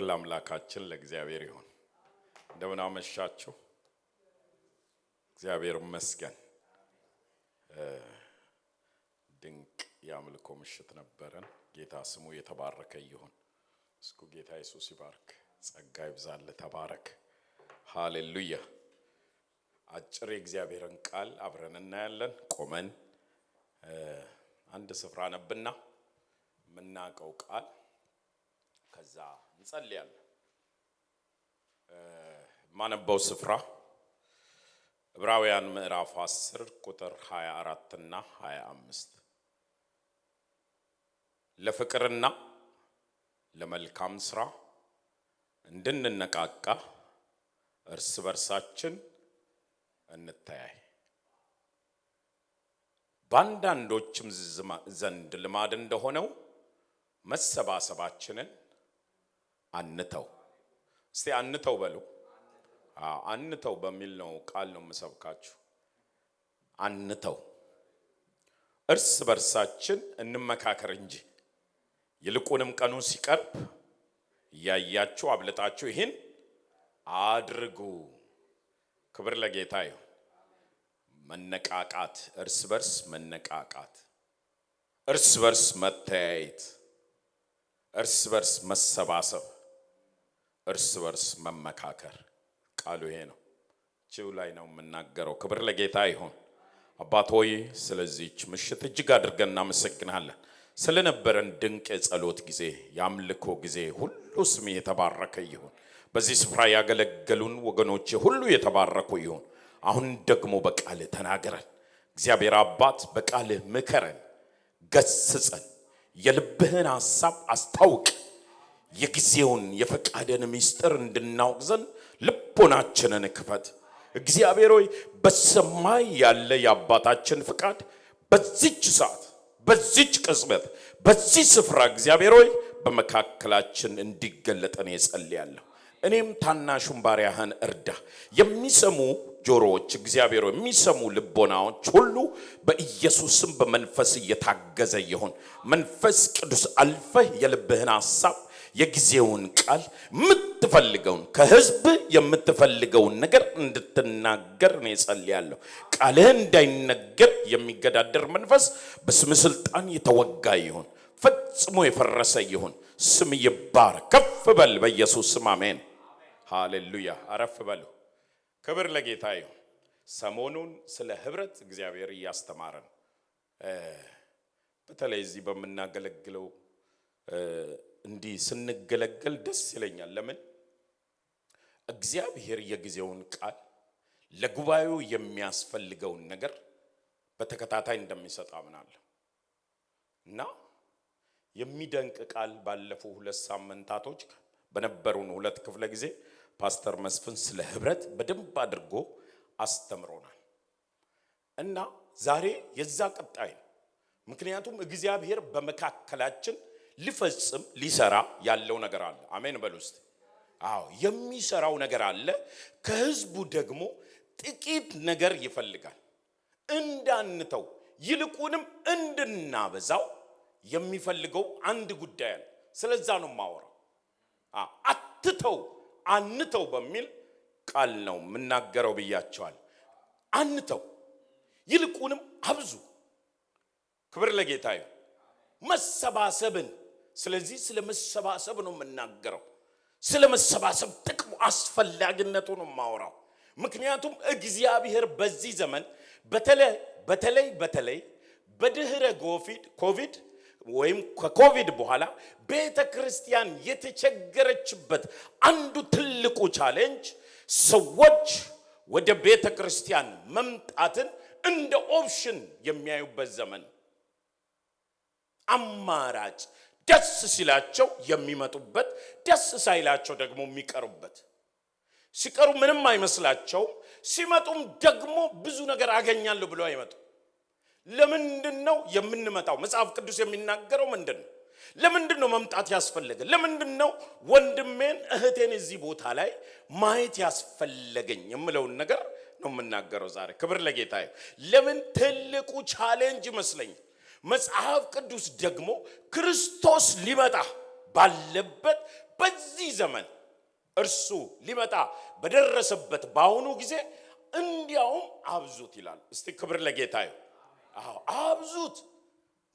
ለአምላካችን ለእግዚአብሔር ይሁን። እንደምን አመሻችሁ። እግዚአብሔር ይመስገን። ድንቅ የአምልኮ ምሽት ነበረን። ጌታ ስሙ የተባረከ ይሁን። እስኩ ጌታ ኢየሱስ ይባርክ። ጸጋ ይብዛል። ተባረክ። ሃሌሉያ። አጭር የእግዚአብሔርን ቃል አብረን እናያለን። ቆመን አንድ ስፍራ ነብና ምናቀው ቃል ከዛ እንጸልያለን። ማነበው ስፍራ ዕብራውያን ምዕራፍ 10 ቁጥር 24 እና 25 ለፍቅርና ለመልካም ስራ እንድንነቃቃ እርስ በርሳችን እንተያይ። ባንዳንዶችም ዘንድ ልማድ እንደሆነው መሰባሰባችንን አንተው። እስቲ አንተው በሉ። አንተው በሚል ነው ቃል ነው መሰብካችሁ። አንተው እርስ በርሳችን እንመካከር እንጂ ይልቁንም ቀኑ ሲቀርብ ያያችሁ አብለጣችሁ ይህን አድርጉ። ክብር ለጌታ ይሁን። መነቃቃት፣ እርስ በርስ መነቃቃት፣ እርስ በርስ መተያየት፣ እርስ በርስ መሰባሰብ፣ እርስ በርስ መመካከር። ቃሉ ይሄ ነው። ጂው ላይ ነው የምናገረው። ክብር ለጌታ ይሁን። አባት ሆይ ስለዚህች ምሽት እጅግ አድርገን እናመሰግናለን። ስለነበረን ድንቅ የጸሎት ጊዜ፣ የአምልኮ ጊዜ ሁሉ ስም የተባረከ ይሁን። በዚህ ስፍራ ያገለገሉን ወገኖች ሁሉ የተባረኩ ይሁን። አሁን ደግሞ በቃል ተናገረን። እግዚአብሔር አባት በቃል ምከረን፣ ገስጸን፣ የልብህን ሐሳብ አስታውቅ። የጊዜውን የፈቃደን ምስጢር እንድናውቅ ዘንድ ልቦናችንን ክፈት። እግዚአብሔር ሆይ በሰማይ ያለ የአባታችን ፍቃድ በዚች ሰዓት፣ በዚች ቅጽበት፣ በዚህ ስፍራ እግዚአብሔር ሆይ በመካከላችን እንዲገለጠን እጸልያለሁ። እኔም ታናሹን ባሪያህን እርዳ። የሚሰሙ ጆሮዎች እግዚአብሔር ሆይ የሚሰሙ ልቦናዎች ሁሉ በኢየሱስም በመንፈስ እየታገዘ ይሁን። መንፈስ ቅዱስ አልፈህ የልብህን ሐሳብ የጊዜውን ቃል የምትፈልገውን ከህዝብ የምትፈልገውን ነገር እንድትናገር ነው እጸልያለሁ። ቃልህ እንዳይነገር የሚገዳደር መንፈስ በስም ስልጣን የተወጋ ይሁን፣ ፈጽሞ የፈረሰ ይሁን። ስም ይባረክ። ከፍ በል በኢየሱስ ስም አሜን። ሃሌሉያ። አረፍ በሉ። ክብር ለጌታ ይሁን። ሰሞኑን ስለ ህብረት እግዚአብሔር እያስተማረን በተለይ እዚህ በመናገለግለው እንዲህ ስንገለገል ደስ ይለኛል። ለምን? እግዚአብሔር የጊዜውን ቃል ለጉባኤው የሚያስፈልገውን ነገር በተከታታይ እንደሚሰጥ አምናለሁ እና የሚደንቅ ቃል ባለፈው 2 ሳምንታቶች በነበሩን 2 ክፍለ ጊዜ ፓስተር መስፍን ስለ ህብረት በደንብ አድርጎ አስተምሮናል እና ዛሬ የዛ ቀጣይ ነው። ምክንያቱም እግዚአብሔር በመካከላችን ሊፈጽም ሊሰራ ያለው ነገር አለ። አሜን በሉ እስቲ። አዎ የሚሰራው ነገር አለ። ከህዝቡ ደግሞ ጥቂት ነገር ይፈልጋል እንዳንተው፣ ይልቁንም እንድናበዛው የሚፈልገው አንድ ጉዳይ አለ። ስለዛ ነው ማወራው። አትተው አንተው በሚል ቃል ነው የምናገረው ብያቸዋል። አንተው ይልቁንም አብዙ። ክብር ለጌታ ይሁን። መሰባሰብን፣ ስለዚህ ስለ መሰባሰብ ነው የምናገረው። ስለ መሰባሰብ ጥቅሙ አስፈላጊነቱ ነው ማወራው። ምክንያቱም እግዚአብሔር በዚህ ዘመን በተለይ በድህረ ኮቪድ ወይም ከኮቪድ በኋላ ቤተክርስቲያን የተቸገረችበት አንዱ ትልቁ ቻሌንጅ ሰዎች ወደ ቤተክርስቲያን መምጣትን እንደ ኦፕሽን የሚያዩበት ዘመን፣ አማራጭ፣ ደስ ሲላቸው የሚመጡበት፣ ደስ ሳይላቸው ደግሞ የሚቀሩበት፣ ሲቀሩ ምንም አይመስላቸው፣ ሲመጡም ደግሞ ብዙ ነገር አገኛለሁ ብለው አይመጡ። ለምንድነው የምንመጣው? መጽሐፍ ቅዱስ የሚናገረው ምንድነው? ለምንድነው መምጣት ያስፈልገ? ለምንድነው ወንድሜን እህቴን እዚህ ቦታ ላይ ማየት ያስፈልገኝ የምለውን ነገር ነው የምናገረው ዛሬ። ክብር ለጌታ ይሁን። ለምን ትልቁ ቻሌንጅ ይመስለኝ መጽሐፍ ቅዱስ ደግሞ ክርስቶስ ሊመጣ ባለበት በዚህ ዘመን እርሱ ሊመጣ በደረሰበት ባሁኑ ጊዜ እንዲያውም አብዙት ይላል። እስቲ ክብር ለጌታ ይሁን። አብዙት።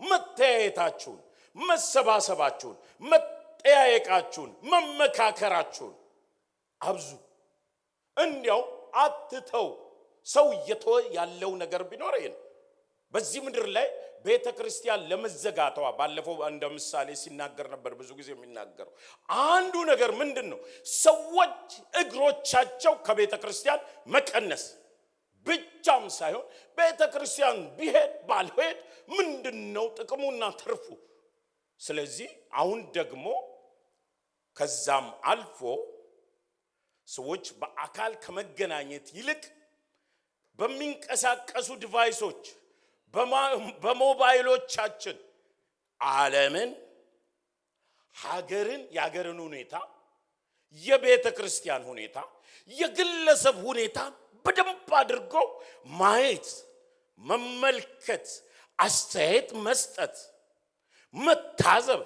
መተያየታችሁን፣ መሰባሰባችሁን፣ መጠያየቃችሁን፣ መመካከራችሁን አብዙ። እንዲያው አትተው። ሰው እየተወ ያለው ነገር ቢኖር ይሄን በዚህ ምድር ላይ ቤተ ክርስቲያን ለመዘጋቷ ባለፈው እንደ ምሳሌ ሲናገር ነበር። ብዙ ጊዜ የሚናገረው አንዱ ነገር ምንድነው? ሰዎች እግሮቻቸው ከቤተ ክርስቲያን መቀነስ ብቻም ሳይሆን ቤተ ክርስቲያን ቢሄድ ባልሄድ ምንድነው ጥቅሙና ትርፉ? ስለዚህ አሁን ደግሞ ከዛም አልፎ ሰዎች በአካል ከመገናኘት ይልቅ በሚንቀሳቀሱ ዲቫይሶች በሞባይሎቻችን ዓለምን፣ ሀገርን፣ የሀገርን ሁኔታ፣ የቤተ ክርስቲያን ሁኔታ፣ የግለሰብ ሁኔታ በደንብ አድርገው ማየት፣ መመልከት፣ አስተያየት መስጠት፣ መታዘብ፣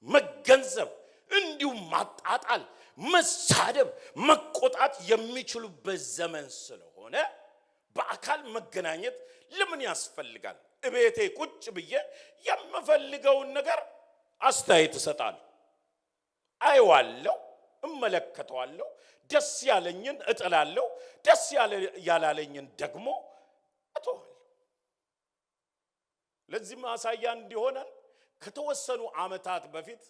መገንዘብ፣ እንዲሁም ማጣጣል፣ መሳደብ፣ መቆጣት የሚችሉበት ዘመን ስለሆነ በአካል መገናኘት ለምን ያስፈልጋል? እቤቴ ቁጭ ብዬ የምፈልገውን ነገር አስተያየት እሰጣለሁ፣ አይዋለሁ፣ እመለከተዋለሁ፣ ደስ ያለኝን እጥላለሁ፣ ደስ ያላለኝን ደግሞ እተዋለሁ። ለዚህ ማሳያ እንዲሆነን ከተወሰኑ ዓመታት በፊት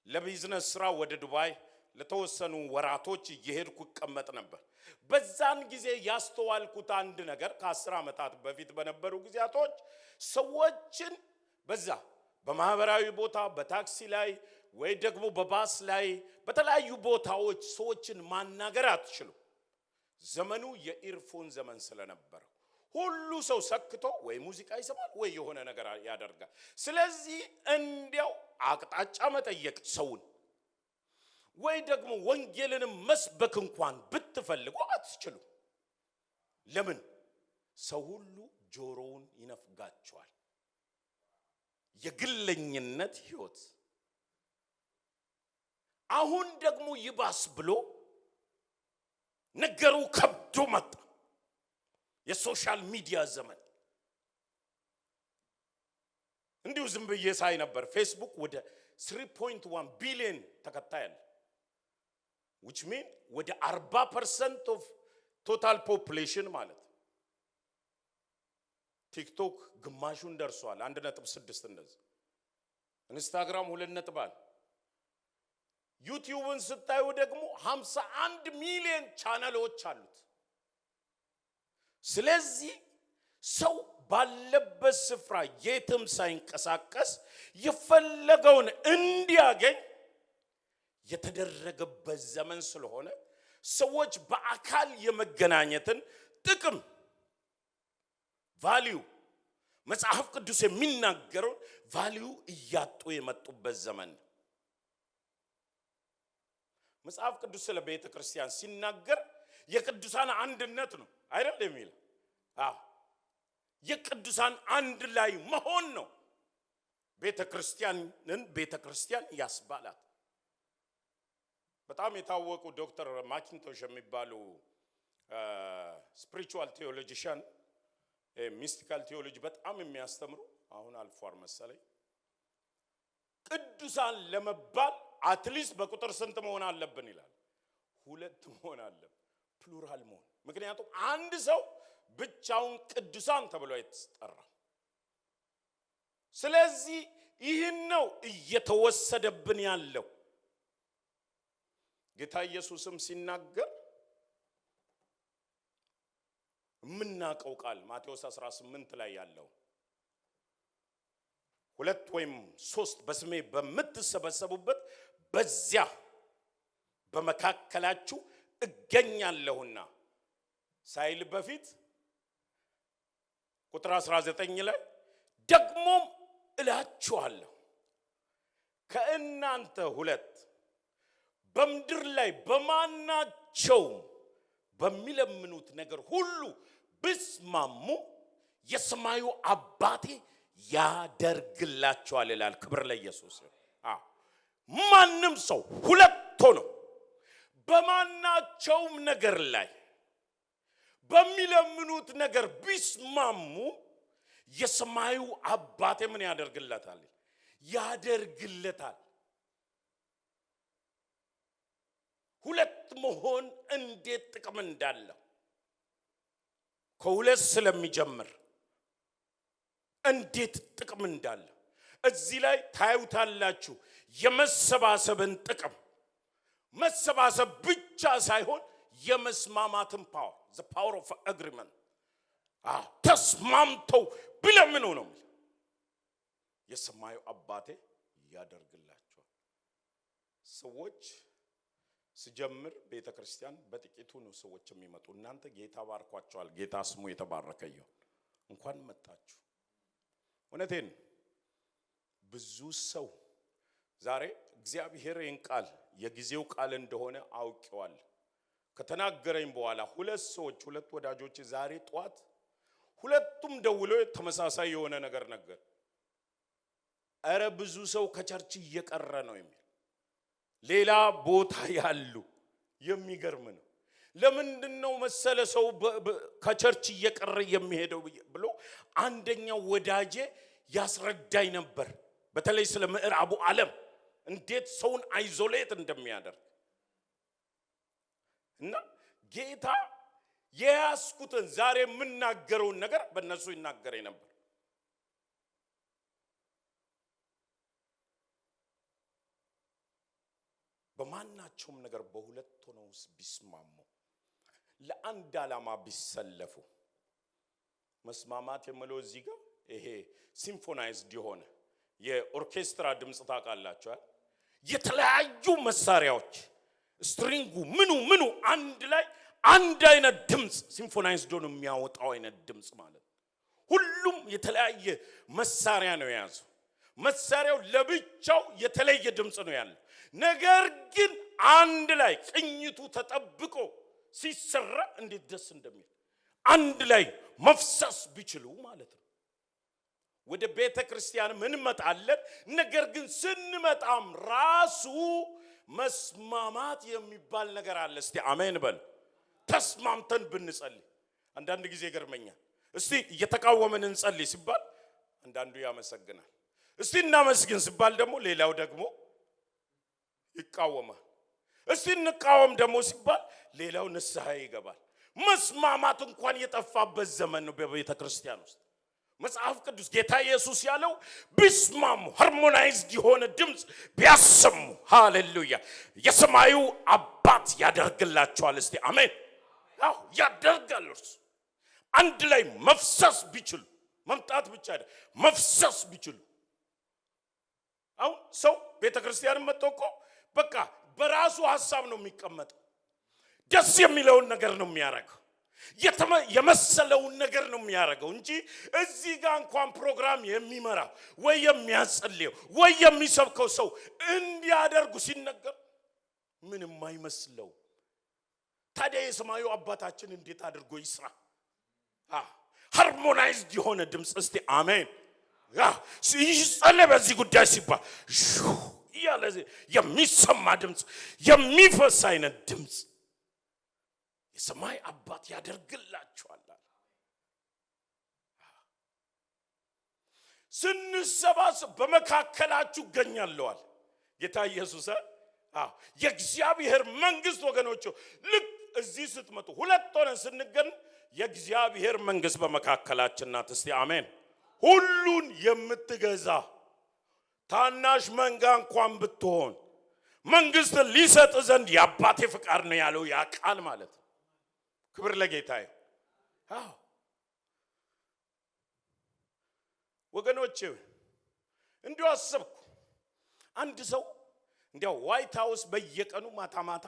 ለቢዝነስ ስራ ወደ ዱባይ ለተወሰኑ ወራቶች እየሄድኩ እቀመጥ ነበር። በዛን ጊዜ ያስተዋልኩት አንድ ነገር ከ10 ዓመታት በፊት በነበሩ ጊዜያቶች ሰዎችን በዛ በማህበራዊ ቦታ በታክሲ ላይ ወይ ደግሞ በባስ ላይ በተለያዩ ቦታዎች ሰዎችን ማናገር አትችሉም። ዘመኑ የኢርፎን ዘመን ስለነበረ ሁሉ ሰው ሰክቶ ወይ ሙዚቃ ይሰማል ወይ የሆነ ነገር ያደርጋል። ስለዚህ እንዲያው አቅጣጫ መጠየቅ ሰውን ወይ ደግሞ ወንጌልንም መስበክ እንኳን ብትፈልጉ አትችሉ። ለምን? ሰው ሁሉ ጆሮውን ይነፍጋቸዋል። የግለኝነት ህይወት አሁን ደግሞ ይባስ ብሎ ነገሩ ከብዶ መጣ። የሶሻል ሚዲያ ዘመን እንዲሁ ዝም ብዬ ሳይ ነበር ፌስቡክ ወደ 3.1 ቢሊዮን ተከታይ አለ። which mean ወደ 40% of total population ማለት። ቲክቶክ ግማሹን ደርሷል 1.6 እንደዚህ። ኢንስታግራም 2 ዩቲዩብን ስታዩ ደግሞ 51 ሚሊዮን ቻናሎች አሉት። ስለዚህ ሰው ባለበት ስፍራ የትም ሳይንቀሳቀስ የፈለገውን እንዲያገኝ የተደረገበት ዘመን ስለሆነ ሰዎች በአካል የመገናኘትን ጥቅም ቫልዩ መጽሐፍ ቅዱስ የሚናገረው ቫልዩ እያጡ የመጡበት ዘመን። መጽሐፍ ቅዱስ ስለ ቤተ ክርስቲያን ሲናገር የቅዱሳን አንድነት ነው አይደል የሚል? የቅዱሳን አንድ ላይ መሆን ነው ቤተ ክርስቲያን ያስባላት። በጣም የታወቁ ዶክተር ማኪንቶሽ የሚባሉ ስፒሪቹዋል ቴዎሎጂሻን ሚስቲካል ቴዎሎጂ በጣም የሚያስተምሩ አሁን አልፏል መሰለኝ። ቅዱሳን ለመባል አትሊስት በቁጥር ስንት መሆን አለብን ይላል? 2 መሆን አለብን፣ ፕሉራል መሆን። ምክንያቱም አንድ ሰው ብቻውን ቅዱሳን ተብሎ አይተጠራ። ስለዚህ ይህን ነው እየተወሰደብን ያለው። ጌታ ኢየሱስም ሲናገር ምናቀው ቃል ማቴዎስ 18 ላይ ያለው 2 ወይም 3 በስሜ በምትሰበሰቡበት በዚያ በመካከላችሁ እገኛለሁና ሳይል በፊት ቁጥር 19 ላይ ደግሞም እላችኋለሁ ከእናንተ 2 በምድር ላይ በማናቸው በሚለምኑት ነገር ሁሉ ብስማሙ የሰማዩ አባቴ ያደርግላችኋል ይላል። ክብር ለኢየሱስ። ማንም ሰው ሁለት ሆኖ በማናቸውም ነገር ላይ በሚለምኑት ነገር ቢስማሙ የሰማዩ አባቴ ምን ያደርግለታል? ያደርግለታል። ሁለት መሆን እንዴት ጥቅም እንዳለው ከሁለት ስለሚጀምር እንዴት ጥቅም እንዳለው እዚህ ላይ ታዩታላችሁ። የመሰባሰብን ጥቅም መሰባሰብ ብቻ ሳይሆን የመስማማትን ፓወር the power of agreement ተስማምተው ቢለምኑ ነው የሰማዩ አባቴ ያደርግላቸዋል። ሰዎች ሲጀምር ቤተክርስቲያን በጥቂቱ ነው ሰዎች የሚመጡ። እናንተ ጌታ ባርኳቸዋል። ጌታ ስሙ የተባረከ ይሁን። እንኳን መጣችሁ። እውነቴን ብዙ ሰው ዛሬ እግዚአብሔርን ቃል የጊዜው ቃል እንደሆነ አውቀዋል። ከተናገረኝ በኋላ ሁለት ወዳጆች ዛሬ ጧት ሁለቱም ደውለው ተመሳሳይ የሆነ ነገር ነገር አረ ብዙ ሰው ከቸርች እየቀረ ነው የሚል ሌላ ቦታ ያሉ የሚገርም ነው። ለምንድነው መሰለ ሰው ከቸርች እየቀረ የሚሄደው ብሎ አንደኛው ወዳጄ ያስረዳኝ ነበር። በተለይ ስለ ምዕራቡ ዓለም እንዴት ሰውን አይዞሌት እንደሚያደርግ እና ጌታ የያስኩትን ዛሬ የምናገረውን ነገር በእነሱ ይናገረኝ ነበር። በማናቸውም ነገር በሁለት ሆነው ቢስማሙ ለአንድ ዓላማ ቢሰለፉ መስማማት የምለው እዚህ ጋር ይሄ ሲምፎናይዝድ የሆነ የኦርኬስትራ ድምጽ ታውቃላችሁ። የተለያዩ መሳሪያዎች ስትሪንጉ ምኑ አንድ ላይ አንድ አይነት ድምጽ ሲምፎናይዝድ ሆኖ የሚያወጣው አይነት ድምጽ ማለት ሁሉም የተለያየ መሳሪያ ነው የያዘው። መሳሪያው ለብቻው የተለየ ድምጽ ነው ያለው። ነገር ግን አንድ ላይ ቅኝቱ ተጠብቆ ሲሰራ እንዴት ደስ እንደሚል አንድ ላይ መፍሰስ ቢችሉ ማለት ነው። ወደ ቤተ ክርስቲያን ምን መጣለን? ነገር ግን ስንመጣም ራሱ መስማማት የሚባል ነገር አለ። እስቲ አሜን በል። ተስማምተን ብንጸልይ አንዳንድ ጊዜ ገርመኛል። እስቲ እየተቃወመን እንጸልይ ሲባል አንዳንዱ ያመሰግናል። እስቲ እናመስግን ሲባል ደግሞ ሌላው ደግሞ ይቃወማል። እስቲ እንቃወም ደግሞ ሲባል ሌላው ንስሐ ይገባል። መስማማት እንኳን የጠፋበት ዘመን ነው በቤተ ክርስቲያን ውስጥ። መጽሐፍ ቅዱስ ጌታ ኢየሱስ ያለው ቢስማሙ ሃርሞናይዝድ የሆነ ድምጽ ቢያሰሙ ሃሌሉያ የሰማዩ አባት ያደርግላቸዋል። እስቲ አሜን። አዎ ያደርጋል። እርሱ አንድ ላይ መፍሰስ ቢችሉ መምጣት ብቻ አይደለም መፍሰስ ቢችሉ አሁን ሰው ቤተ ክርስቲያን መጥቶ እኮ በቃ በራሱ ሐሳብ ነው የሚቀመጠው። ደስ የሚለውን ነገር ነው የሚያረጋው። የመሰለውን ነገር ነው የሚያረጋው እንጂ እዚህ ጋር እንኳን ፕሮግራም የሚመራ ወይ የሚያጸልየው ወይ የሚሰብከው ሰው እንዲያደርጉ ሲነገር ምንም አይመስለው። ታዲያ የሰማዩ አባታችን እንዴት አድርጎ ይስራ? ሃርሞናይዝድ የሆነ ድምጽ እስቲ አሜን። ሲጸልይ በዚህ ጉዳይ ሲባል ያለ የሚሰማ ድምጽ የሚፈስ አይነት ድምጽ የሰማይ አባት ያደርግላችኋል። ስንሰባሰብ በመካከላችሁ እገኛለሁ ጌታ ኢየሱስ። የእግዚአብሔር መንግስት ወገኖች ልክ እዚህ ስትመጡ ሁለት ሆነን ስንገኝ የእግዚአብሔር መንግስት በመካከላችን ናት። እስቲ አሜን። ሁሉን የምትገዛ ታናሽ መንጋ እንኳን ብትሆን መንግስት ሊሰጥ ዘንድ የአባቴ ፍቃድ ነው ያለው ያ ቃል ማለት ነው። ክብር ለጌታዬ። ወገኖቼ እንዲሁ አሰብኩ። አንድ ሰው እንዲያው ዋይት ሃውስ በየቀኑ ማታ ማታ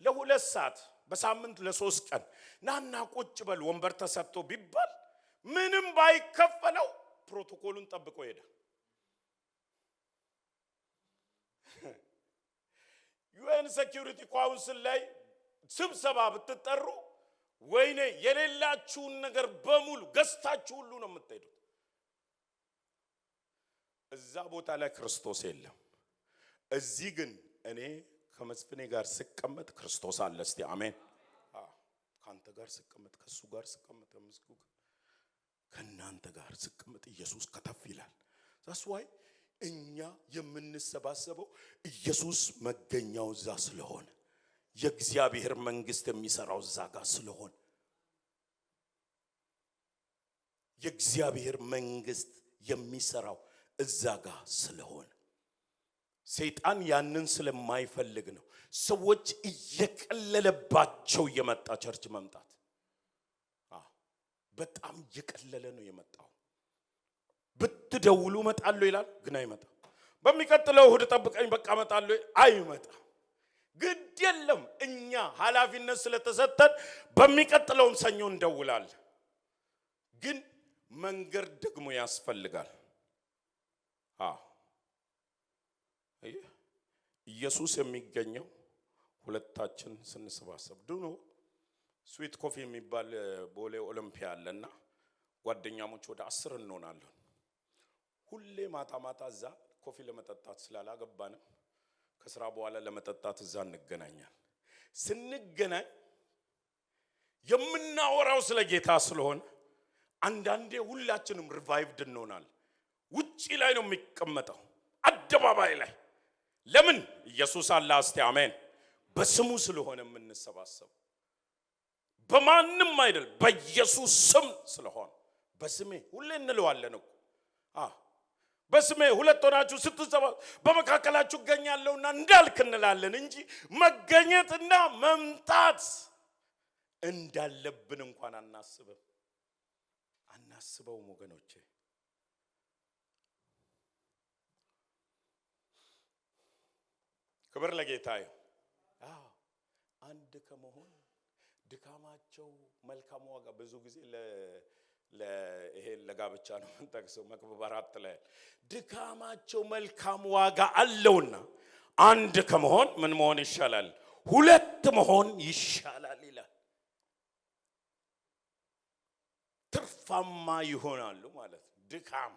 ለ2 ሰዓት በሳምንት ለ3 ቀን ናና ቁጭ በል ወንበር ተሰጥቶ ቢባል ምንም ባይከፈለው ፕሮቶኮሉን ጠብቆ ሄደ። ዩኤን ሴኩሪቲ ካውንስል ላይ ስብሰባ ብትጠሩ ወይኔ የሌላችሁን ነገር በሙሉ ገዝታችሁ ሁሉ ነው የምትሄዱት። እዛ ቦታ ላይ ክርስቶስ የለም። እዚህ ግን እኔ ከመስፍኔ ጋር ስቀመጥ ክርስቶስ አለ። እስቲ አሜን። ካንተ ጋር ስቀመጥ ከሱ ጋር ስቀመጥ መስኩ ከናንተ ጋር ስቀመጥ ኢየሱስ ከተፍ ይላል። that's why እኛ የምንሰባሰበው ኢየሱስ መገኛው እዛ ስለሆነ የእግዚአብሔር መንግስት የሚሰራው እዛ ጋር ስለሆነ የእግዚአብሔር መንግስት የሚሰራው እዛ ጋር ስለሆነ ሰይጣን ያንን ስለማይፈልግ ነው ሰዎች እየቀለለባቸው የመጣ ቸርች መምጣት። በጣም እየቀለለ ነው የመጣው። ብትደውሉ እመጣለሁ ይላል ግን አይመጣም። በሚቀጥለው እሁድ ጠብቀኝ በቃ እመጣለሁ አይመጣም። ግድ የለም እኛ ኃላፊነት ስለተሰጠን በሚቀጥለውም ሰኞ እንደውላለን። ግን መንገድ ደግሞ ያስፈልጋል። ኢየሱስ የሚገኘው ሁለታችን ስንሰባሰብ ድኖ ስዊት ኮፊ የሚባል ቦሌ ኦሎምፒያ አለና ጓደኛሞች ወደ 10 እንሆናለን። ሁሌ ማታ ማታ እዛ ኮፊ ለመጠጣት ስላላገባንም ከስራ በኋላ ለመጠጣት እዛ እንገናኛለን። ስንገናኝ የምናወራው ስለ ጌታ ስለሆነ አንዳንዴ ሁላችንም ሪቫይቭድ እንሆናለን። ውጪ ላይ ነው የሚቀመጠው አደባባይ ላይ ለምን ኢየሱስ አለ። እስቲ አሜን። በስሙ ስለሆነ የምንሰባሰብ በማንም አይደል በኢየሱስ ስም ስለሆነ በስሜ ሁሌ እንለዋለን እኮ በስሜ ሁለት ሆናችሁ ስትሰባሰቡ በመካከላችሁ እገኛለሁና እንዳልክ እንላለን እንጂ መገኘትና መምጣት እንዳለብን እንኳን አናስበውም ወገኖቼ። ክብር ለጌታ ይሁን። አንድ ከመሆን ድካማቸው መልካም ዋጋ ብዙ ጊዜ ይሄ ለጋብቻ ነው የምንጠቅሰው። መክብብ 4 ላይ ድካማቸው መልካም ዋጋ አለውና አንድ ከመሆን ምን መሆን ይሻላል? ሁለት መሆን ይሻላል ይላል። ትርፋማ ይሆናሉ ማለት ድካም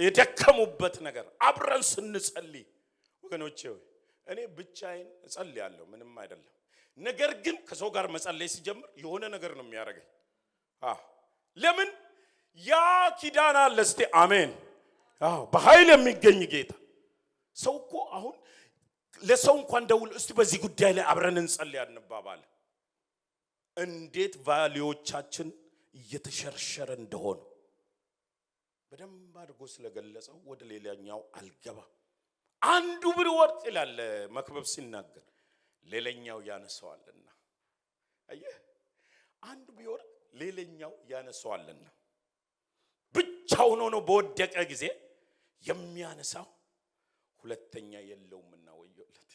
የደከሙበት ነገር አብረን ስንጸልይ ወገኖቼ እኔ ብቻዬን እጸልያለሁ ምንም አይደለም። ነገር ግን ከሰው ጋር መጸለይ ሲጀምር የሆነ ነገር ነው የሚያደርገኝ። ለምን ያ ኪዳን አለ። እስቲ አሜን። በኃይል የሚገኝ ጌታ ሰው እኮ አሁን ለሰው እንኳን ደውል እስቲ በዚህ ጉዳይ ላይ አብረን እንጸልይ አንባባል። እንዴት ቫልዩዎቻችን እየተሸርሸረ እንደሆነ በደንብ አድርጎ ስለገለጸው ወደ ሌላኛው አልገባም። አንዱ ቢወርድ ይላል መክብብ ሲናገር ሌላኛው ያነሳዋልና። አየህ አንዱ ቢወርድ ሌላኛው ያነሳዋልና ብቻውን ሆኖ በወደቀ ጊዜ የሚያነሳው ሁለተኛ የለውምና ወዮለት።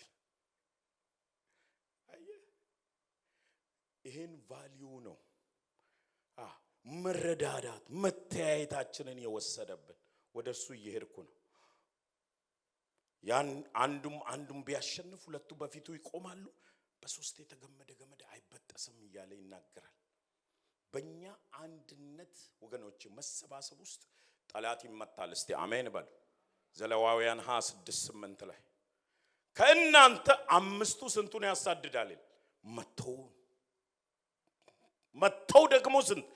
አየህ ይሄን ቫልዩ ነው መረዳዳት መተያየታችንን የወሰደብን። ወደሱ እየሄድኩ ነው። ያን አንዱም ቢያሸንፍ ሁለቱ በፊቱ ይቆማሉ። በሶስት የተገመደ ገመድ አይበጠስም እያለ ይናገራል። በእኛ አንድነት ወገኖች መሰባሰብ ውስጥ ጠላት ይመታል። እስቲ አሜን በሉ። ዘሌዋውያን 26:8 ላይ ከእናንተ 5ቱ ስንቱን ያሳድዳል? መተው ደግሞ ስንት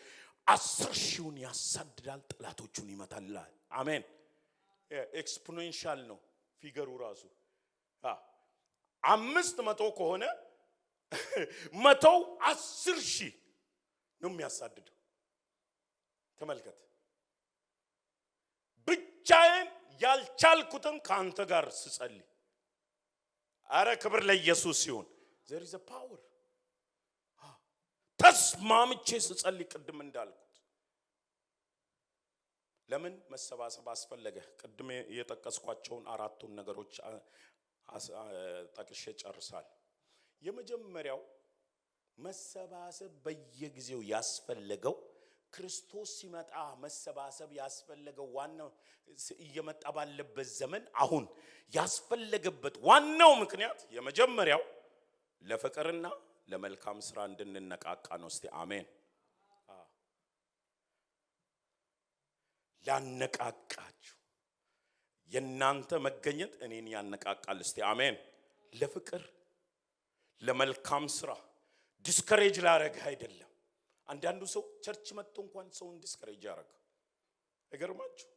10,000ን ያሳድዳል፣ ጠላቶቹን ይመታል። አሜን። ኤክስፖኔንሻል ነው ፊገሩ ራሱ 500 ከሆነ 10,000 ነው የሚያሳድደው። ተመልከት። ብቻዬን ያልቻልኩትን ካንተ ጋር ስጸልይ አረ ክብር ለኢየሱስ ይሁን። there is a power ተስማምቼ ስጸልይ ቅድም እንዳልኩት ለምን መሰባሰብ አስፈለገ? ቅድም የጠቀስኳቸውን 4ቱን ነገሮች ጠቅሼ ጨርሳለሁ። የመጀመሪያው መሰባሰብ በየጊዜው ያስፈልገው ክርስቶስ ሲመጣ መሰባሰብ ያስፈልገው ዋናው እየመጣ ባለበት ዘመን አሁን ያስፈልገበት ዋናው ምክንያት የመጀመሪያው ለፍቅርና ለመልካም ስራ እንድንነቃቃ ነው። እስቲ አሜን። ላነቃቃችሁ የናንተ መገኘት እኔን ያነቃቃል። እስቲ አሜን። ለፍቅር ለመልካም ስራ ዲስከሬጅ ላረጋ አይደለም። አንዳንዱ ሰው ቸርች መጥቶ እንኳን ሰውን ዲስከሬጅ ያረጋ አይገርማችሁ?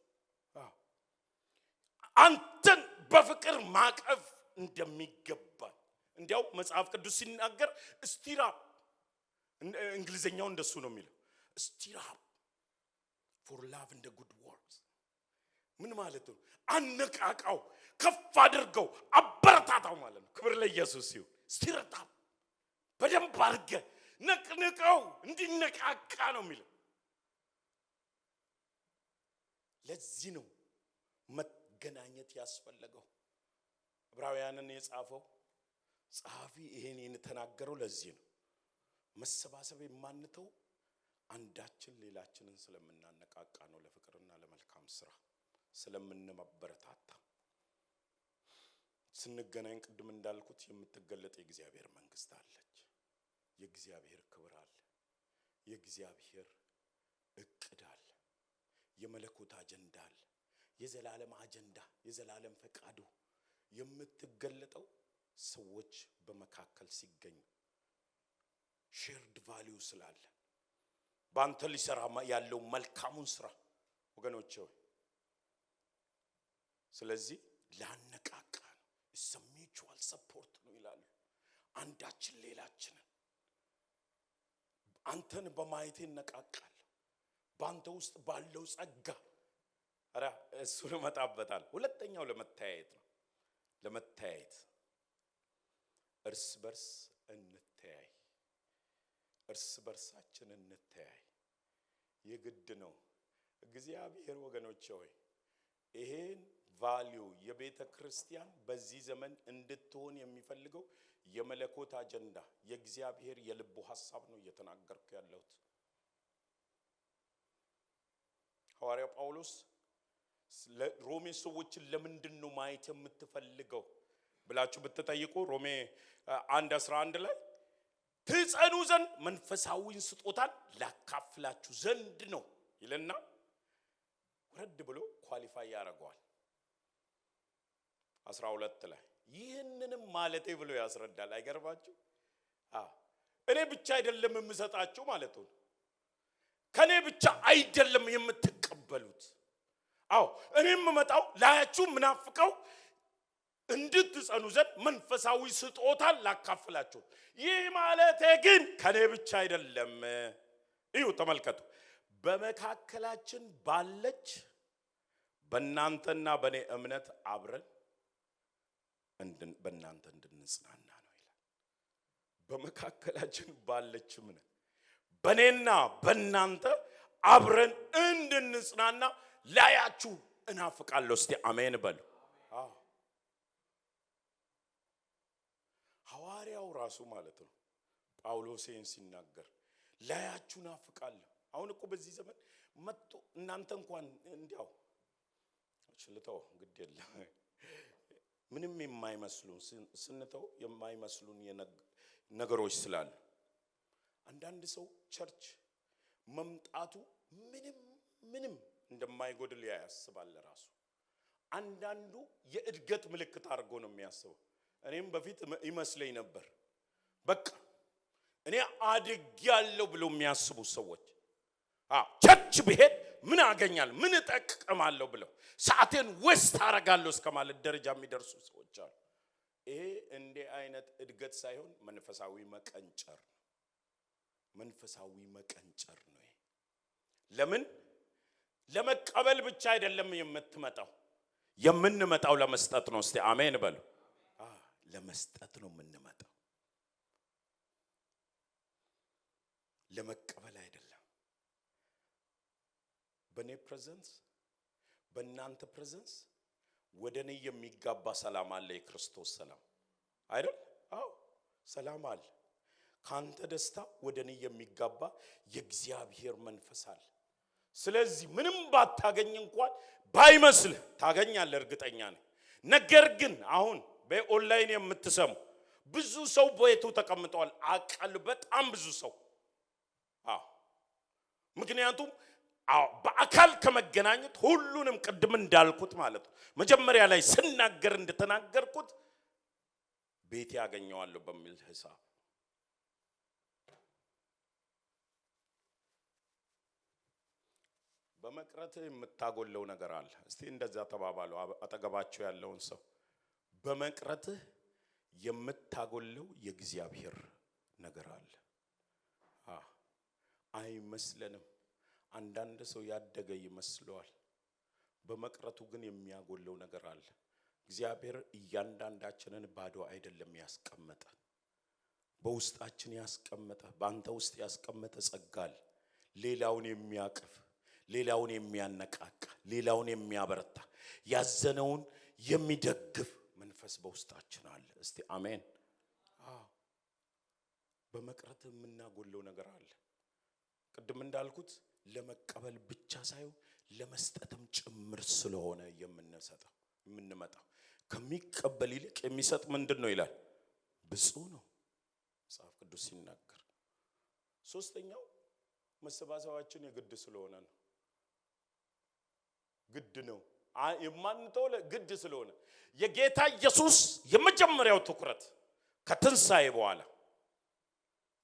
አንተን በፍቅር ማቀፍ እንደሚገባ እንዲያው መጽሐፍ ቅዱስ ሲናገር ስቲራ እንግሊዘኛው እንደሱ ነው የሚለው ስቲራ for love and the good works ምን ማለት ነው? አነቃቃው፣ ከፍ አድርገው፣ አበረታታው ማለት ነው። ክብር ለኢየሱስ ይሁን። ስቲራታ በደንብ አድርገ ነቅንቀው እንዲነቃቃ ነው የሚለው። ለዚህ ነው መገናኘት ያስፈልገው። ዕብራውያንን የጻፈው ጸሐፊ ይሄን የተናገረው ለዚህ ነው። መሰባሰብ የማንተው አንዳችን ሌላችንን ስለምናነቃቃ ነው። ለፍቅርና ለመልካም ስራ ስለምንመበረታታ ስንገናኝ ቅድም እንዳልኩት የምትገለጥ የእግዚአብሔር መንግስት አለች። የእግዚአብሔር ክብር አለ። የእግዚአብሔር እቅድ አለ። የመለኮት አጀንዳ አለ። የዘላለም አጀንዳ፣ የዘላለም ፈቃዱ የምትገለጠው ሰዎች በመካከል ሲገኙ ሼርድ ቫልዩ ስላለ ባንተ ሊሰራ ያለው መልካሙን ስራ ወገኖቼ ሆይ ስለዚህ ላነቃቃ ነው። it's a mutual support ነው ይላሉ። አንዳችን ሌላችንን አንተን በማየት እንነቃቃለን። ባንተ ውስጥ ባለው ጸጋ አራ እሱን መጣበታል። ሁለተኛው ለመታየት ነው። ለመታየት እርስ በርስ እንተያይ። እርስ በርሳችን እንተያይ የግድ ነው። እግዚአብሔር ወገኖቼ ሆይ ይሄን ቫልዩ የቤተ ክርስቲያን በዚህ ዘመን እንድትሆን የሚፈልገው የመለኮት አጀንዳ የእግዚአብሔር የልቡ ሐሳብ ነው እየተናገርኩ ያለሁት። ሐዋርያው ጳውሎስ ሮሜ ሰዎችን ለምንድን ነው ማየት የምትፈልገው ብላችሁ ብትጠይቁ ሮሜ 1:11 ላይ ትጸኑ ዘንድ መንፈሳዊን ስጦታን ላካፍላችሁ ዘንድ ነው ይለና ወረድ ብሎ ኳሊፋይ ያደርገዋል። 12 ላይ ይህንንም ማለቴ ብሎ ያስረዳል። አይገርባችሁ? እኔ ብቻ አይደለም የምሰጣችሁ ማለት ነው። ከኔ ብቻ አይደለም የምትቀበሉት። እኔም መጣው ላያችሁ ምናፍቀው እንድትጸኑ ዘንድ መንፈሳዊ ስጦታን ላካፍላችሁ። ይህ ማለቴ ግን ከኔ ብቻ አይደለም። እዩ ተመልከቱ። በመካከላችን ባለች በእናንተና በኔ እምነት አብረን በእናንተ እንድንጽናና ነው ይላል። በመካከላችን ባለች እምነት በኔና በእናንተ አብረን እንድንጽናና ላያችሁ እናፍቃለሁ። እስቲ አሜን በሉ። ሐዋርያው ራሱ ማለት ነው ጳውሎስን ሲናገር ላያችሁ እናፍቃለሁ። አሁን እኮ በዚህ ዘመን መጥቶ እናንተ እንኳን እንዲያው ችልተው ግድ የለም ምንም የማይመስሉን ስንተው የማይመስሉን ነገሮች ስላሉ አንዳንድ ሰው ቸርች መምጣቱ ምንም እንደማይጎድል ያስባል ራሱ። አንዳንዱ የእድገት ምልክት አድርጎ ነው የሚያስበው። እኔም በፊት ይመስለኝ ነበር በቃ እኔ አድጌያለሁ ብሎ የሚያስቡ ሰዎች ቸርች ብሄድ ምን አገኛለሁ ምን እጠቀማለሁ ብለው ሰዓቴን ወስት አደርጋለሁ እስከማለት ደረጃ የሚደርሱ ሰዎች አሉ። ይሄ እንደ አይነት እድገት ሳይሆን መንፈሳዊ መቀንጨር ነው። መንፈሳዊ መቀንጨር ነው። ለምን ለመቀበል ብቻ አይደለም የምትመጣው፣ የምንመጣው ለመስጠት ነው። እስቲ አሜን በሉ። ለመስጠት ነው የምንመጣው፣ ለመቀበል አይደለም። በኔ ፕሬዘንስ በእናንተ ፕሬዘንስ ወደኔ የሚጋባ ሰላም አለ። የክርስቶስ ሰላም አይደል? ሰላም አለ። ካንተ ደስታ ወደኔ የሚጋባ የእግዚአብሔር መንፈስ አለ። ስለዚህ ምንም ባታገኝ እንኳን ባይመስል ታገኛለህ፣ እርግጠኛ ነኝ። ነገር ግን አሁን በኦንላይን የምትሰሙ ብዙ ሰው በየቱ ተቀምጧል አቃል በጣም ብዙ ሰው ምክንያቱም አዎ በአካል ከመገናኘት ሁሉንም ቅድም እንዳልኩት ማለት ነው መጀመሪያ ላይ ስናገር እንደተናገርኩት ቤት ያገኘዋለሁ በሚል ሐሳብ በመቅረት የምታጎለው ነገር አለ። እስቲ እንደዛ ተባባሉ አጠገባቸው ያለውን ሰው በመቅረት የምታጎለው የእግዚአብሔር ነገር አለ። አይመስለንም። አንዳንድ ሰው ያደገ ይመስለዋል። በመቅረቱ ግን የሚያጎለው ነገር አለ። እግዚአብሔር እያንዳንዳችንን ባዶ አይደለም ያስቀመጠን። በውስጣችን ያስቀመጠ ባንተ ውስጥ ያስቀመጠ ጸጋል ሌላውን የሚያቅፍ ሌላውን የሚያነቃቃ ሌላውን የሚያበረታ ያዘነውን የሚደግፍ መንፈስ በውስጣችን አለ። እስቲ አሜን። በመቅረት የምናጎለው ነገር አለ። ቅድም እንዳልኩት ለመቀበል ብቻ ሳይሆን ለመስጠትም ጭምር ስለሆነ የምንሰጠው የምንመጣው ከሚቀበል ይልቅ የሚሰጥ ምንድነው ይላል? ብፁዕ ነው መጽሐፍ ቅዱስ ሲናገር። ሶስተኛው መሰባሰባችን የግድ ስለሆነ ነው። ግድ ነው የማንተው ግድ ስለሆነ የጌታ ኢየሱስ የመጀመሪያው ትኩረት ከትንሳኤ በኋላ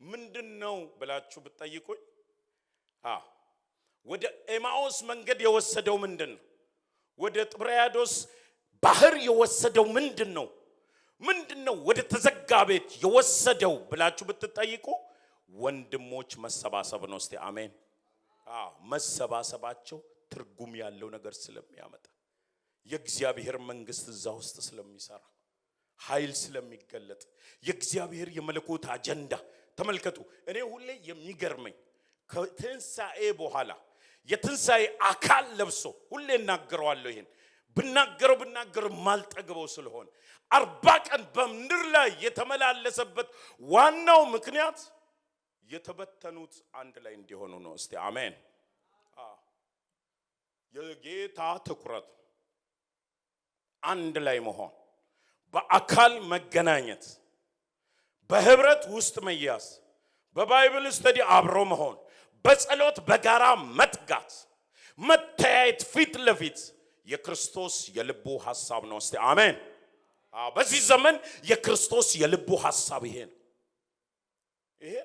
ምንድነው ብላችሁ ብትጠይቁኝ ወደ ኤማኦስ መንገድ የወሰደው ምንድነው? ወደ ጥብርያዶስ ባህር የወሰደው ምንድነው? ወደ ተዘጋ ቤት የወሰደው ብላችሁ ብትጠይቁ ወንድሞች መሰባሰብ ነው። እስቲ አሜን። መሰባሰባቸው ትርጉም ያለው ነገር ስለሚያመጣ የእግዚአብሔር መንግስት እዛ ውስጥ ስለሚሰራ ኃይል ስለሚገለጥ የእግዚአብሔር የመለኮት አጀንዳ ተመልከቱ። እኔ ሁሌ የሚገርመኝ ከትንሳኤ በኋላ የትንሳኤ አካል ለብሶ ሁሌ እናገረዋለሁ። ይሄን ብናገረው ማልጠግበው ስለሆነ 40 ቀን በምድር ላይ የተመላለሰበት ዋናው ምክንያት የተበተኑት አንድ ላይ እንዲሆኑ ነው። እስቲ አሜን። የጌታ ትኩረት አንድ ላይ መሆን፣ በአካል መገናኘት፣ በህብረት ውስጥ መያዝ፣ በባይብል ስተዲ አብሮ መሆን፣ በጸሎት በጋራ መትጋት፣ መተያየት ፊት ለፊት የክርስቶስ የልቡ ሐሳብ ነው። እስቲ አሜን። በዚህ ዘመን የክርስቶስ የልቡ ሐሳብ ይሄ ነው። ይሄ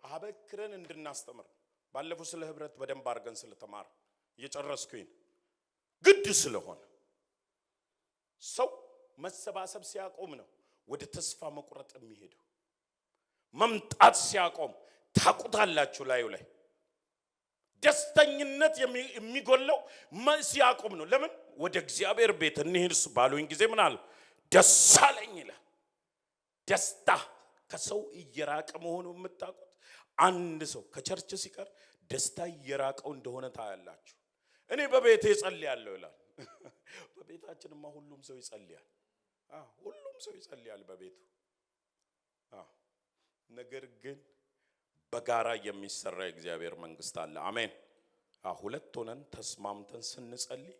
አበክረን እንድናስተምር ባለፈው ስለ ህብረት በደንብ አድርገን ስለተማር እየጨረስኩኝ ግድ ስለሆነ ሰው መሰባሰብ ሲያቆም ነው ወደ ተስፋ መቁረጥ የሚሄደው። መምጣት ሲያቆም ታቁታላችሁ ላዩ ላይ ደስተኝነት የሚጎለው ሲያቆም ነው። ለምን ወደ እግዚአብሔር ቤት እንሄድስ ባሉኝ ጊዜ ምን አለ? ደስ አለኝ ይላል። ደስታ ከሰው እየራቀ መሆኑ የምታውቁት አንድ ሰው ከቸርች ሲቀር ደስታ እየራቀው እንደሆነ ታያላችሁ። እኔ በቤቴ ጸልያለሁ ይላል። በቤታችንማ ሁሉም ሰው ይጸልያል። ሁሉም ሰው ይጸልያል በቤቱ። ነገር ግን በጋራ የሚሰራ የእግዚአብሔር መንግስት አለ። አሜን። ሁለት ሆነን ተስማምተን ስንጸልይ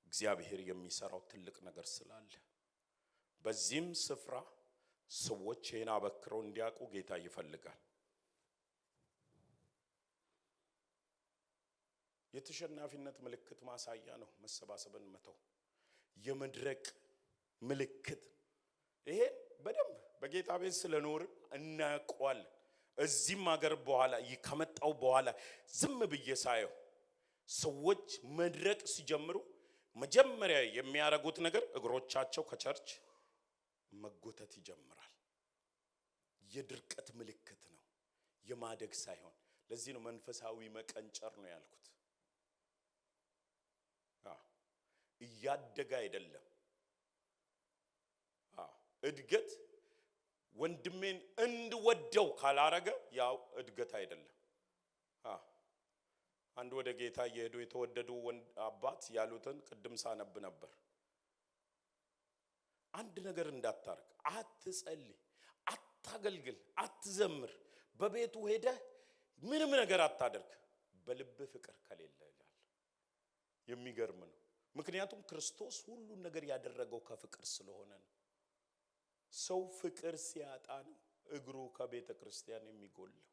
እግዚአብሔር የሚሰራው ትልቅ ነገር ስላለ በዚህም ስፍራ ሰዎች ይሄን አበክረው እንዲያውቁ ጌታ ይፈልጋል። የተሸናፊነት ምልክት ማሳያ ነው መሰባሰብን መተው። የመድረቅ ምልክት ይሄ በደንብ በጌታ ቤት ስለኖር እናውቀዋለን። እዚህም ሀገር በኋላ ከመጣው በኋላ ዝም ብዬ ሳየው ሰዎች መድረቅ ሲጀምሩ መጀመሪያ የሚያረጉት ነገር እግሮቻቸው ከቸርች መጎተት ይጀምራል። የድርቀት ምልክት ነው፣ የማደግ ሳይሆን። ለዚህ ነው መንፈሳዊ መቀንጨር ነው ያልኩት። እያደገ አይደለም። እድገት ወንድሜን እንድወደው ካላረገ ያው እድገት አይደለም። አንድ ወደ ጌታ እየሄዱ የተወደዱ አባት ያሉትን ቅድም ሳነብ ነበር። አንድ ነገር እንዳታርግ፣ አትጸልይ፣ አታገልግል፣ አትዘምር፣ በቤቱ ሄደ ምንም ነገር አታደርግ በልብ ፍቅር ከሌለ ይላል። የሚገርም ነው። ምክንያቱም ክርስቶስ ሁሉን ነገር ያደረገው ከፍቅር ስለሆነ ነው። ሰው ፍቅር ሲያጣ ነው እግሩ ከቤተ ክርስቲያን የሚጎለው።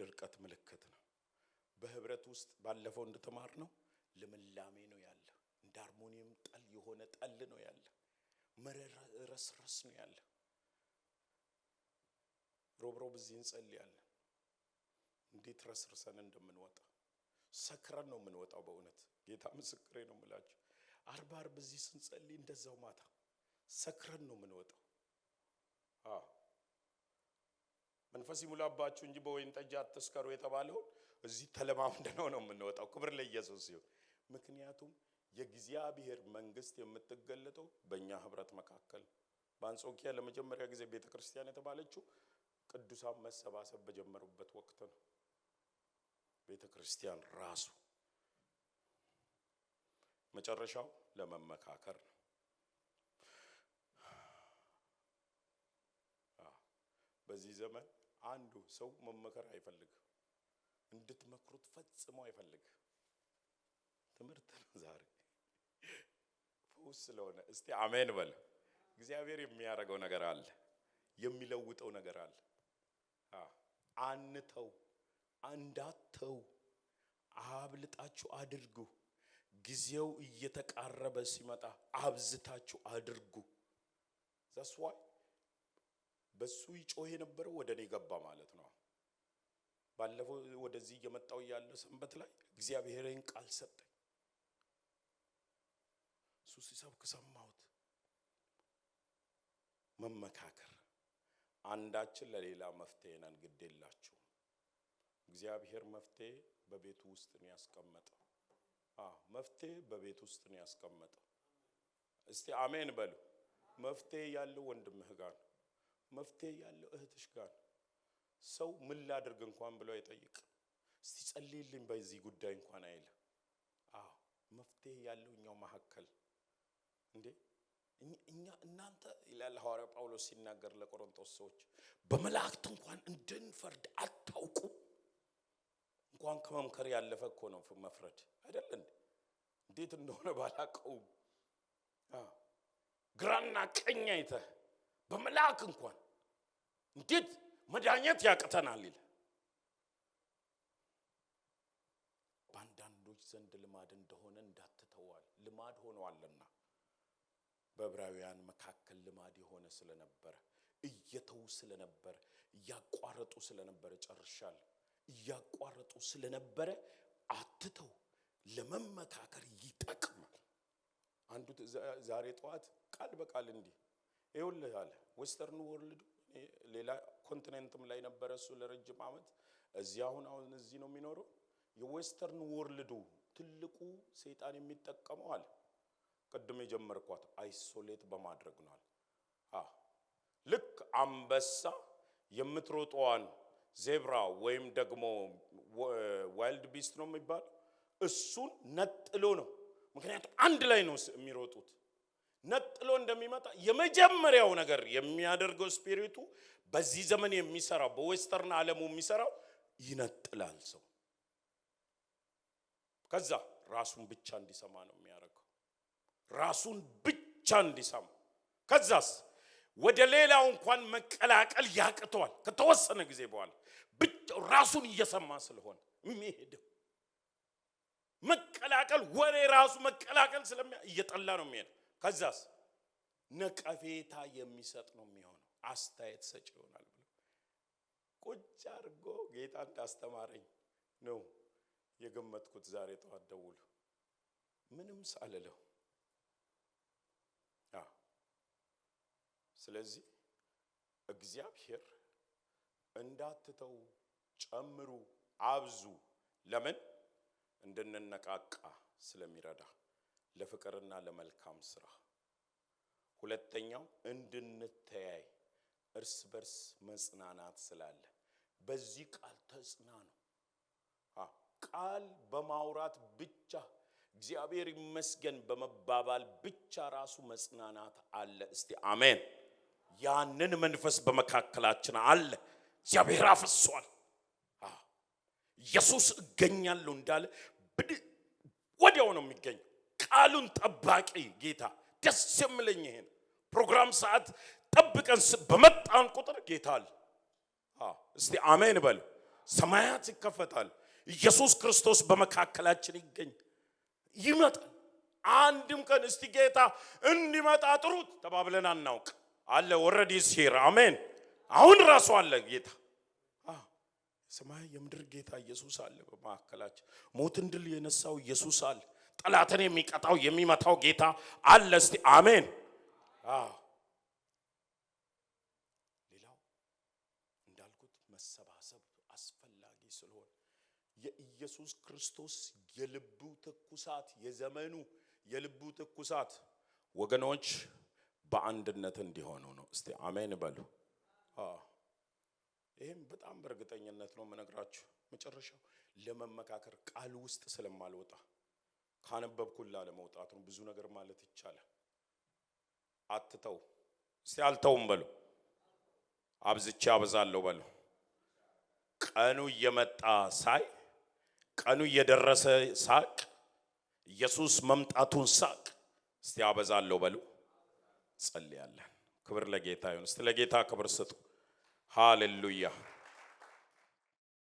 የድርቀት ምልክት ነው። በህብረት ውስጥ ባለፈው እንደተማርነው ልምላሜ ነው ያለ፣ እንደ ሃርሞኒየም ጠል የሆነ ጠል ነው ያለ፣ መረረስረስ ነው ያለ። ሮብሮብ እዚህ እንጸልያለን እንዴት ረስርሰን እንደምንወጣ። ሰክረን ነው የምንወጣው። በእውነት ጌታ ምስክሬ ነው የምላችሁ። አርብ እዚህ ስንጸልይ እንደዛው ማታ ሰክረን ነው የምንወጣው። መንፈስ ይሙላባችሁ እንጂ በወይን ጠጅ አትስከሩ የተባለው እዚህ ተለማምደነው ነው የምንወጣው። ክብር ለኢየሱስ ይሁን። ምክንያቱም የእግዚአብሔር መንግስት የምትገለጠው በእኛ ህብረት መካከል። በአንጾኪያ ለመጀመሪያ ጊዜ ቤተክርስቲያን የተባለችው ቅዱሳን መሰባሰብ በጀመሩበት ወቅት ነው። ቤተክርስቲያን ራሱ መጨረሻው ለመመካከር ነው። በዚህ ዘመን አንዱ ሰው መመከር አይፈልግም። እንድትመክሩት ፈጽሞ አይፈልግም። ትምህርት ነው ዛሬ ፈውስ ስለሆነ እስቲ አሜን በል። እግዚአብሔር የሚያደርገው ነገር አለ፣ የሚለውጠው ነገር አለ። አንተው እንዳተው አብልጣችሁ አድርጉ። ጊዜው እየተቃረበ ሲመጣ አብዝታችሁ አድርጉ። that's why በሱ ይጮህ የነበረው ወደኔ ገባ ማለት ነው። ባለፈው ወደዚህ እየመጣው ያለ ሰንበት ላይ እግዚአብሔርን ቃል ሰጠኝ። እሱ ሲሰብክ ሰማሁት። መመካከር፣ አንዳችን ለሌላ መፍትሄ ነን፣ ግድ የላችሁ። እግዚአብሔር መፍትሄ በቤቱ ውስጥ ነው ያስቀመጠው። መፍትሄ በቤቱ ውስጥ ነው ያስቀመጠው። እስቲ አሜን በሉ። መፍትሄ ያለው ወንድምህ ጋር ነው። መፍትሄ ያለው እህትሽ ጋር ነው። ሰው ምን ላድርግ እንኳን ብሎ አይጠይቅ። እስቲ ጸልይልኝ በዚህ ጉዳይ እንኳን አይል። መፍትሄ ያለው እኛው መሐከል እንዴ እኛ እናንተ ይላል ሐዋርያው ጳውሎስ ሲናገር ለቆሮንቶስ ሰዎች፣ በመላእክት እንኳን እንድንፈርድ አታውቁ። እንኳን ከመምከር ያለፈ እኮ ነው መፍረድ አይደል እንዴ? እንዴት እንደሆነ ባላቀው ግራና ቀኝ አይተህ በመላእክት እንኳን እንዴት መዳኘት ያቅተናል ይላል። ባንዳንዶች ዘንድ ልማድ እንደሆነ እንዳትተዋል። ልማድ ሆነዋልና በዕብራውያን መካከል ልማድ የሆነ ስለነበረ እየተው ስለነበረ ያቋረጡ ስለነበረ ጨርሻለሁ እያቋረጡ ስለነበረ አትተው። ለመመካከር ይጠቅማል። አንዱ ዛሬ ጠዋት ቃል በቃል እንዲህ ይኸውልህ አለ። ዌስተርን ወርልድ ሌላ ኮንቲኔንትም ላይ ነበረ እሱ ለረጅም ዓመት። እዚህ አሁን እዚህ ነው የሚኖረው። የዌስተርን ወርልዱ ትልቁ ሰይጣን የሚጠቀመው አለ ቅድም የጀመርኳት አይሶሌት በማድረግ ነው አለ። ልክ አንበሳ የምትሮጠዋን ዜብራ ወይም ደግሞ ዋይልድ ቢስት ነው የሚባል እሱን ነጥሎ ነው። ምክንያቱም አንድ ላይ ነው የሚሮጡት። ነጥሎ እንደሚመጣ የመጀመሪያው ነገር የሚያደርገው ስፒሪቱ በዚህ ዘመን የሚሰራው በዌስተርን ዓለሙ የሚሰራው ይነጥላል ሰው። ከዛ ራሱን ብቻ እንዲሰማ ነው የሚያደርገው። ራሱን ብቻ እንዲሰማ። ከዛስ ወደ ሌላው እንኳን መቀላቀል ያቅተዋል። ከተወሰነ ጊዜ በኋላ ብቻ ራሱን እየሰማ ስለሆነ የሚሄደው መቀላቀል ወሬ ራሱ መቀላቀል እየጠላ ነው የሚሄደው። ከዛስ ነቀፌታ የሚሰጥ ነው የሚሆነው። አስተያየት ሰጪ ይሆናል ብሎ ቁጭ አድርጎ ጌታ እንዳስተማረኝ ነው የገመትኩት። ዛሬ ጠዋት ደውሎ ምንም ሳልለው ስለዚህ እግዚአብሔር እንዳትተው ጨምሩ፣ አብዙ። ለምን? እንድንነቃቃ ስለሚረዳ ለፍቅርና ለመልካም ስራ። ሁለተኛው እንድንተያይ እርስ በርስ መጽናናት ስላለ በዚህ ቃል ተጽናኑ። ቃል በማውራት ብቻ እግዚአብሔር ይመስገን በመባባል ብቻ ራሱ መጽናናት አለ። እስቲ አሜን። ያንን መንፈስ በመካከላችን አለ። እግዚአብሔር አፈሷል። ኢየሱስ እገኛለሁ እንዳለ ወዲያው ነው የሚገኝ። ቃሉን ጠባቂ ጌታ። ደስ የሚለኝ ይሄን ፕሮግራም ሰዓት ጠብቀን በመጣን ቁጥር ጌታ አለ። እስቲ አሜን በሉ። ሰማያት ይከፈታል። ኢየሱስ ክርስቶስ በመካከላችን ይመጣል። አንድም ቀን እስቲ ጌታ እንዲመጣ ጥሩት ተባብለን አናውቅ አለ። ኦሬዲ ሲር አሜን። አሁን ራሱ አለ ጌታ። ሰማይ የምድር ጌታ ኢየሱስ አለ በመካከላችን። ሞትን ድል የነሳው ኢየሱስ አለ። ጠላትን የሚቀጣው የሚመታው ጌታ አለ። እስቲ አሜን። ሌላው እንዳልኩት መሰባሰብ አስፈላጊ ስለሆነ የኢየሱስ ክርስቶስ የልቡ ትኩሳት የዘመኑ የልቡ ትኩሳት ወገኖች በአንድነት እንዲሆኑ ነው። እስቲ አሜን በሉ። ይሄም በጣም በእርግጠኝነት ነው የምነግራችሁ። መጨረሻው ለመመካከር ቃል ውስጥ ስለማልወጣ ካነበብኩላ ለመውጣት ነው። ብዙ ነገር ማለት ይቻላል። አትተው እስቲ አልተውም በሉ። አብዝቼ አበዛለሁ በሉ። ቀኑ እየመጣ ሳይ ቀኑ እየደረሰ ሳቅ ኢየሱስ መምጣቱን ሳቅ እስቲ አበዛለሁ በሉ። ጸልያለን። ክብር ለጌታ ይሁን። እስቲ ለጌታ ክብር ስጡ። ሃሌሉያ